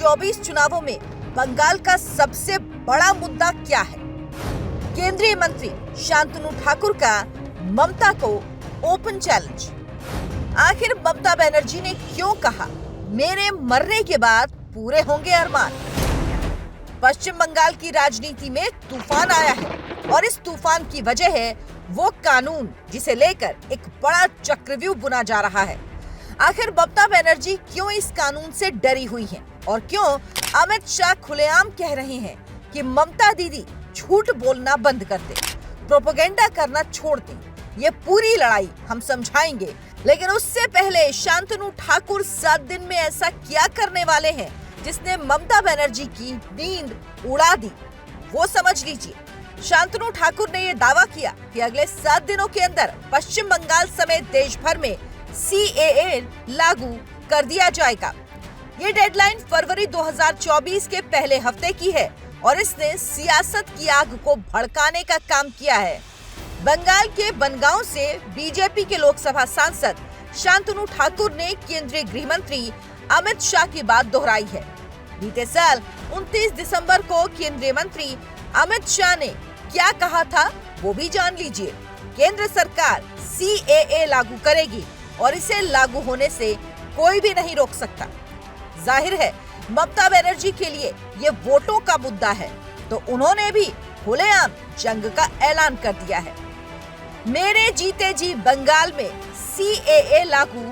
2024 चुनावों में बंगाल का सबसे बड़ा मुद्दा क्या है? केंद्रीय मंत्री शांतनु ठाकुर का ममता को ओपन चैलेंज। आखिर ममता बनर्जी ने क्यों कहा मेरे मरने के बाद पूरे होंगे अरमान? पश्चिम बंगाल की राजनीति में तूफान आया है और इस तूफान की वजह है वो कानून जिसे लेकर एक बड़ा चक्रव्यूह बुना जा रहा है। आखिर ममता बनर्जी क्यों इस कानून से डरी हुई हैं और क्यों अमित शाह खुलेआम कह रहे हैं कि ममता दीदी झूठ बोलना बंद कर दे, प्रोपेगेंडा करना छोड़ दे। ये पूरी लड़ाई हम समझाएंगे, लेकिन उससे पहले शांतनु ठाकुर 7 दिन में ऐसा क्या करने वाले हैं जिसने ममता बनर्जी की नींद उड़ा दी, वो समझ लीजिए। शांतनु ठाकुर ने यह दावा किया कि अगले 7 दिनों के अंदर पश्चिम बंगाल समेत देश भर में CAA लागू कर दिया जाएगा। ये डेडलाइन फरवरी 2024 के पहले हफ्ते की है और इसने सियासत की आग को भड़काने का काम किया है। बंगाल के बनगांव से बीजेपी के लोकसभा सांसद शांतनु ठाकुर ने केंद्रीय गृह मंत्री अमित शाह की बात दोहराई है। बीते साल 29 दिसंबर को केंद्रीय मंत्री अमित शाह ने क्या कहा था वो भी जान लीजिए। केंद्र सरकार CAA लागू करेगी और इसे लागू होने से कोई भी नहीं रोक सकता। जाहिर है ममता बनर्जी के लिए ये वोटों का मुद्दा है, तो उन्होंने भी खुलेआम जंग का ऐलान कर दिया है। मेरे जीते जी बंगाल में CAA लागू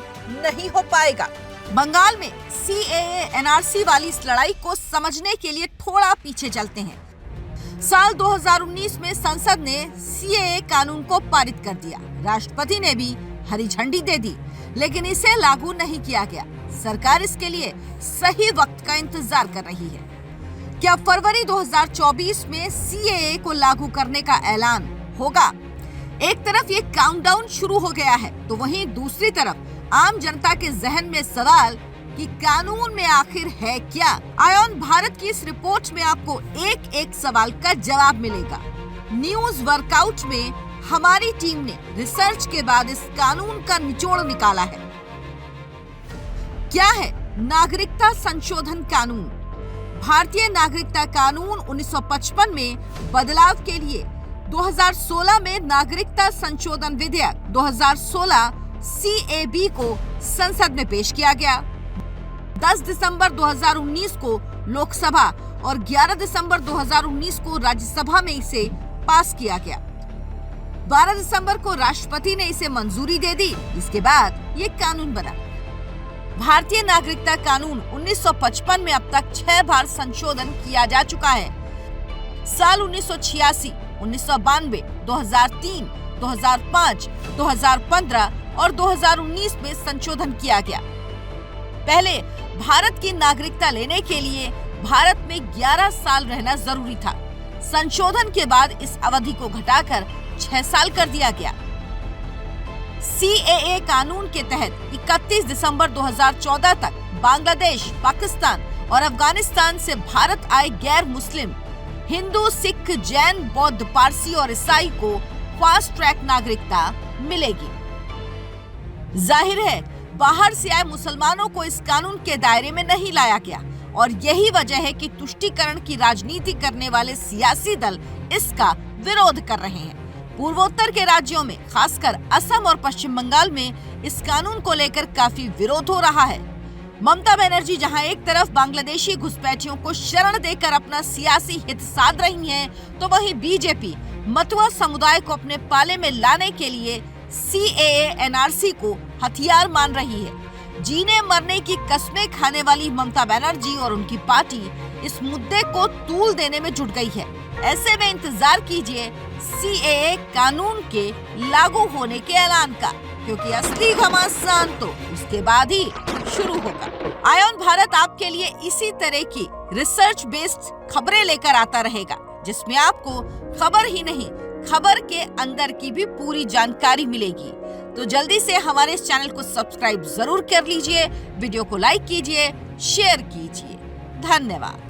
नहीं हो पाएगा। बंगाल में CAA NRC वाली इस लड़ाई को समझने के लिए थोड़ा पीछे चलते हैं। साल 2019 में संसद ने CAA कानून को पारित कर दिया। राष्ट्रपति ने भी हरी झंडी दे दी, लेकिन इसे लागू नहीं किया गया। सरकार इसके लिए सही वक्त का इंतजार कर रही है। क्या फरवरी 2024 में CAA को लागू करने का ऐलान होगा? एक तरफ ये काउंटडाउन शुरू हो गया है, तो वहीं दूसरी तरफ आम जनता के जहन में सवाल कि कानून में आखिर है क्या। आयोन भारत की इस रिपोर्ट में आपको एक एक सवाल का जवाब मिलेगा। न्यूज वर्कआउट में हमारी टीम ने रिसर्च के बाद इस कानून का निचोड़ निकाला है। क्या है नागरिकता संशोधन कानून? भारतीय नागरिकता कानून 1955 में बदलाव के लिए 2016 में नागरिकता संशोधन विधेयक 2016 CAB को संसद में पेश किया गया। 10 दिसंबर 2019 को लोकसभा और 11 दिसंबर 2019 को राज्यसभा में इसे पास किया गया। 12 दिसंबर को राष्ट्रपति ने इसे मंजूरी दे दी। इसके बाद ये कानून बना। भारतीय नागरिकता कानून 1955 में अब तक 6 बार संशोधन किया जा चुका है। साल 1986, 1992, 2003, 2005, 2015 और 2019 में संशोधन किया गया। पहले भारत की नागरिकता लेने के लिए भारत में 11 साल रहना जरूरी था। संशोधन के बाद इस अवधि को घटाकर 6 साल कर दिया गया। CAA कानून के तहत 31 दिसंबर 2014 तक बांग्लादेश, पाकिस्तान और अफगानिस्तान से भारत आए गैर मुस्लिम हिंदू, सिख, जैन, बौद्ध, पारसी और ईसाई को फास्ट ट्रैक नागरिकता मिलेगी। जाहिर है बाहर से आए मुसलमानों को इस कानून के दायरे में नहीं लाया गया और यही वजह है कि तुष्टीकरण की राजनीति करने वाले सियासी दल इसका विरोध कर रहे हैं। पूर्वोत्तर के राज्यों में, खासकर असम और पश्चिम बंगाल में इस कानून को लेकर काफी विरोध हो रहा है। ममता बनर्जी जहां एक तरफ बांग्लादेशी घुसपैठियों को शरण देकर अपना सियासी हित साध रही हैं, तो वहीं बीजेपी मतुआ समुदाय को अपने पाले में लाने के लिए CAA NRC को हथियार मान रही है। जीने मरने की कस्में खाने वाली ममता बनर्जी और उनकी पार्टी इस मुद्दे को तूल देने में जुट गई है। ऐसे में इंतजार कीजिए CAA कानून के लागू होने के ऐलान का, क्योंकि असली घमासान तो उसके बाद ही शुरू होगा। आयोन भारत आपके लिए इसी तरह की रिसर्च बेस्ड खबरें लेकर आता रहेगा, जिसमें आपको खबर ही नहीं, खबर के अंदर की भी पूरी जानकारी मिलेगी। तो जल्दी से हमारे इस चैनल को सब्सक्राइब जरूर कर लीजिए, वीडियो को लाइक कीजिए, शेयर कीजिए। धन्यवाद।